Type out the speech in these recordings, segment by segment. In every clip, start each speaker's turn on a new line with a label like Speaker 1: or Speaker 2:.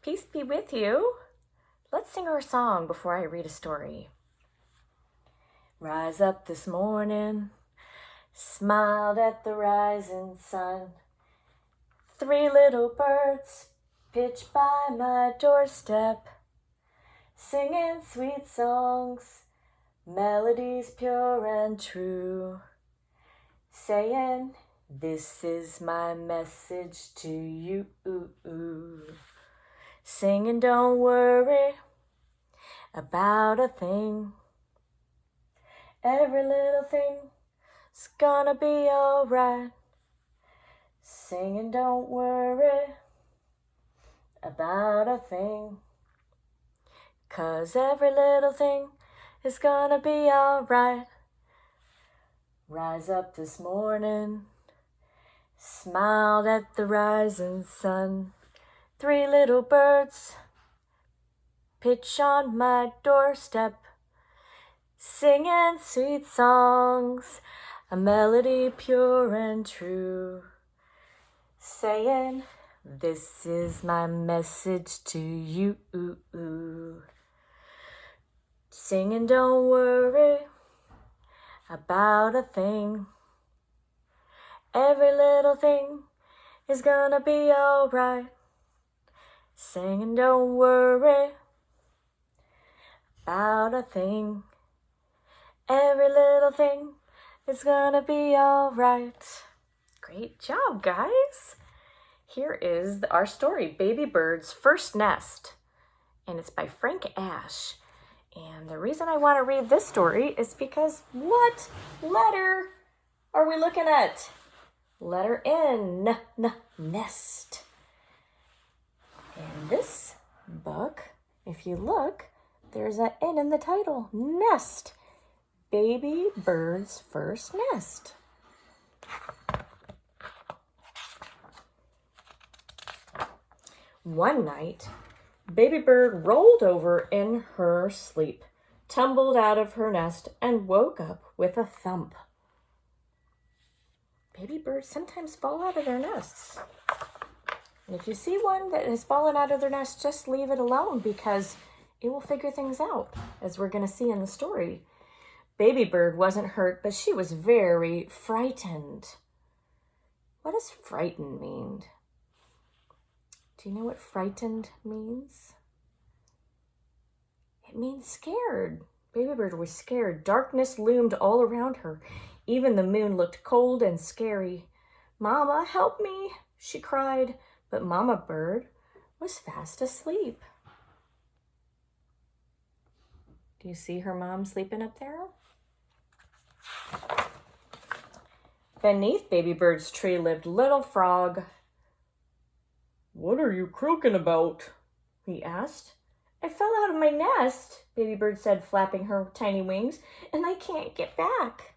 Speaker 1: Peace be with you. Let's sing our song before I read a story. Rise up this morning, smiled at the rising sun. 3 little birds pitched by my doorstep, singing sweet songs, melodies pure and true, saying, this is my message to you. Singing, don't worry about a thing. Every little thing's gonna be alright. Singing, don't worry about a thing. 'Cause every little thing is gonna be alright. Rise up this morning, smiled at the rising sun. 3 little birds pitch on my doorstep, singing sweet songs, a melody pure and true, saying, this is my message to you. Singing, don't worry about a thing. Every little thing is gonna be alright. Singing, don't worry about a thing. Every little thing is gonna be alright. Great job, guys. Here is our story, Baby Bird's First Nest, and it's by Frank Asch. And the reason I want to read this story is because what letter are we looking at? Letter N, nest. In this book, if you look, there's an N in the title, nest. Baby Bird's First Nest. One night, Baby Bird rolled over in her sleep, tumbled out of her nest, and woke up with a thump. Baby birds sometimes fall out of their nests. And if you see one that has fallen out of their nest, just leave it alone because it will figure things out, as we're going to see in the story. Baby Bird wasn't hurt, but she was very frightened. What does frightened mean? Do you know what frightened means? It means scared. Baby Bird was scared. Darkness loomed all around her. Even the moon looked cold and scary. Mama, help me, she cried. But Mama Bird was fast asleep. Do you see her mom sleeping up there? Beneath Baby Bird's tree lived Little Frog. What are you croaking about? He asked. I fell out of my nest, Baby Bird said, flapping her tiny wings, and I can't get back.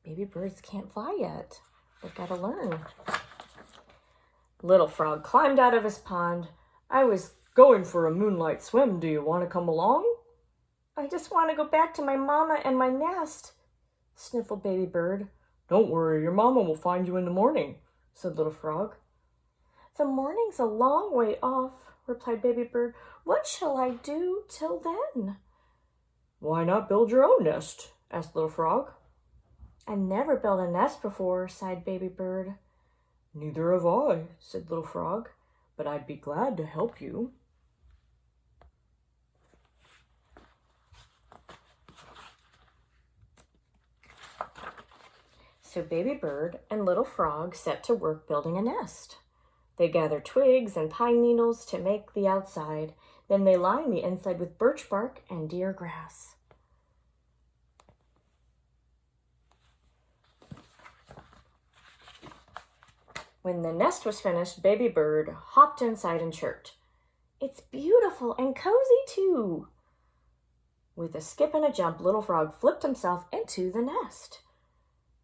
Speaker 1: Baby birds can't fly yet. They've got to learn. Little Frog climbed out of his pond. I was going for a moonlight swim. Do you want to come along? I just want to go back to my mama and my nest, sniffled Baby Bird. Don't worry, your mama will find you in the morning, said Little Frog. The morning's a long way off, replied Baby Bird. What shall I do till then? Why not build your own nest? Asked Little Frog. I've never built a nest before, sighed Baby Bird. Neither have I, said Little Frog, but I'd be glad to help you. So Baby Bird and Little Frog set to work building a nest. They gathered twigs and pine needles to make the outside. Then they lined the inside with birch bark and deer grass. When the nest was finished, Baby Bird hopped inside and chirped. It's beautiful and cozy too. With a skip and a jump, Little Frog flipped himself into the nest.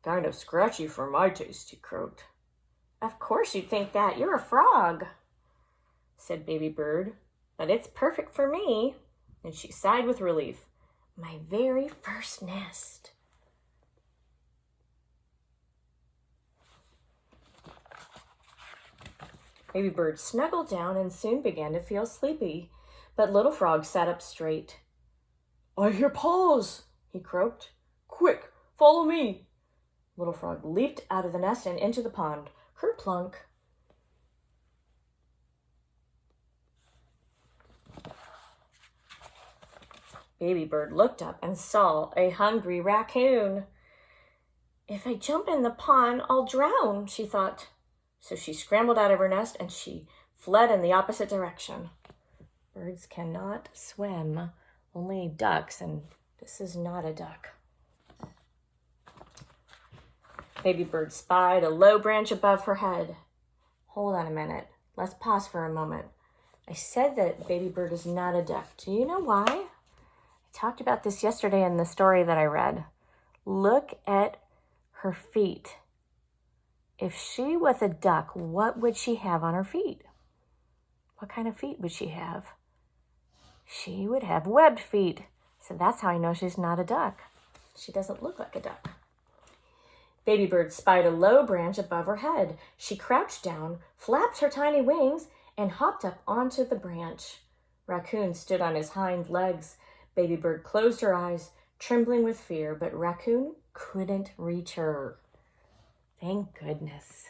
Speaker 1: Kind of scratchy for my taste, he croaked. Of course you'd think that. You're a frog, said Baby Bird. But it's perfect for me. And she sighed with relief. My very first nest. Baby Bird snuggled down and soon began to feel sleepy, but Little Frog sat up straight. "I hear paws," he croaked. "Quick, follow me." Little Frog leaped out of the nest and into the pond. Kerplunk. Baby Bird looked up and saw a hungry raccoon. "If I jump in the pond, I'll drown," she thought. So she scrambled out of her nest and she fled in the opposite direction. Birds cannot swim, only ducks, and this is not a duck. Baby Bird spied a low branch above her head. Hold on a minute. Let's pause for a moment. I said that Baby Bird is not a duck. Do you know why? I talked about this yesterday in the story that I read. Look at her feet. If she was a duck, what would she have on her feet? What kind of feet would she have? She would have webbed feet. So that's how I know she's not a duck. She doesn't look like a duck. Baby Bird spied a low branch above her head. She crouched down, flapped her tiny wings, and hopped up onto the branch. Raccoon stood on his hind legs. Baby Bird closed her eyes, trembling with fear, but Raccoon couldn't reach her. Thank goodness.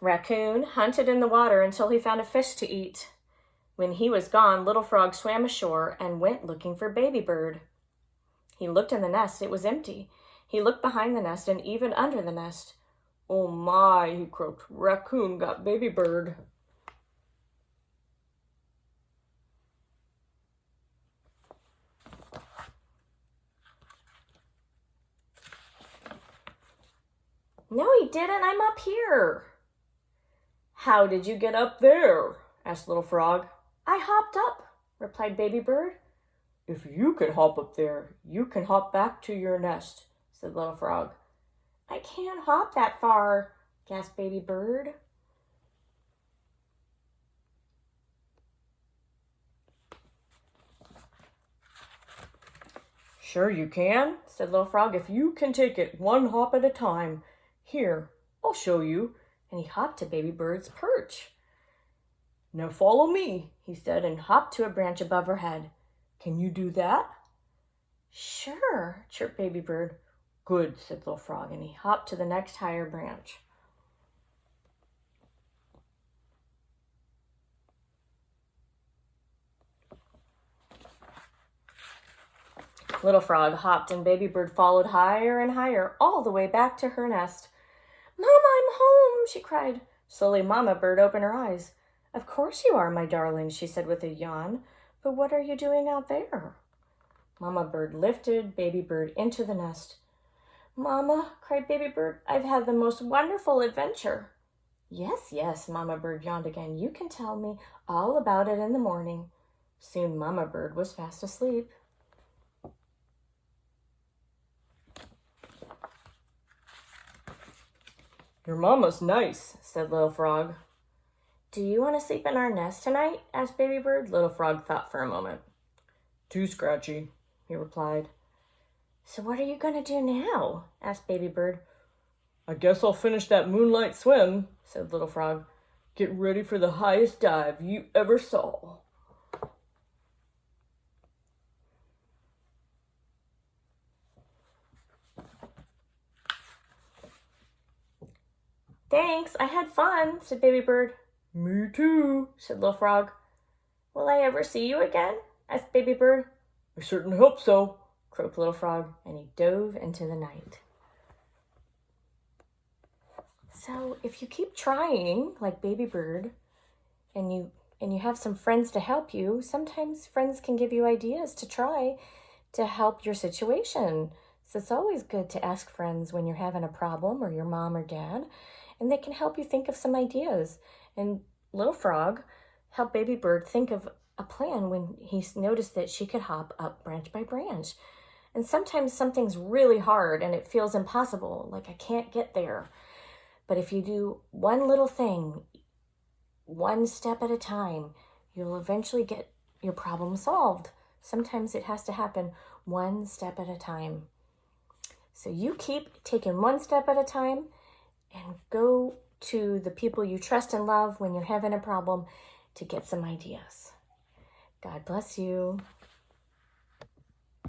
Speaker 1: Raccoon hunted in the water until he found a fish to eat. When he was gone, Little Frog swam ashore and went looking for Baby Bird. He looked in the nest. It was empty. He looked behind the nest and even under the nest. "Oh my," he croaked, "Raccoon got Baby Bird." "No, he didn't. I'm up here." "How did you get up there?" asked Little Frog. "I hopped up," replied Baby Bird. "If you can hop up there, you can hop back to your nest," said Little Frog. "I can't hop that far," gasped Baby Bird. "Sure you can," said Little Frog, "if you can take it one hop at a time. Here, I'll show you." And he hopped to Baby Bird's perch. "Now follow me," he said, and hopped to a branch above her head. "Can you do that?" "Sure," chirped Baby Bird. "Good," said Little Frog, and he hopped to the next higher branch. Little Frog hopped and Baby Bird followed higher and higher, all the way back to her nest. "Mama, I'm home," she cried. Slowly Mama Bird opened her eyes. "Of course you are, my darling," she said with a yawn. "But what are you doing out there?" Mama Bird lifted Baby Bird into the nest. "Mama," cried Baby Bird, "I've had the most wonderful adventure." "Yes, yes," Mama Bird yawned again. "You can tell me all about it in the morning." Soon Mama Bird was fast asleep. "Your mama's nice," said Little Frog. "Do you want to sleep in our nest tonight?" asked Baby Bird. Little Frog thought for a moment. "Too scratchy," he replied. "So what are you going to do now?" asked Baby Bird. "I guess I'll finish that moonlight swim," said Little Frog. "Get ready for the highest dive you ever saw." "Thanks, I had fun," said Baby Bird. "Me too," said Little Frog. "Will I ever see you again?" asked Baby Bird. "I certainly hope so," croaked Little Frog, and he dove into the night. So if you keep trying, like Baby Bird, and you have some friends to help you, sometimes friends can give you ideas to try to help your situation. So it's always good to ask friends when you're having a problem, or your mom or dad, and they can help you think of some ideas. And Little Frog helped Baby Bird think of a plan when he noticed that she could hop up branch by branch. And sometimes something's really hard and it feels impossible, like I can't get there. But if you do one little thing, one step at a time, you'll eventually get your problem solved. Sometimes it has to happen one step at a time. So you keep taking one step at a time and go to the people you trust and love when you're having a problem to get some ideas. God bless you.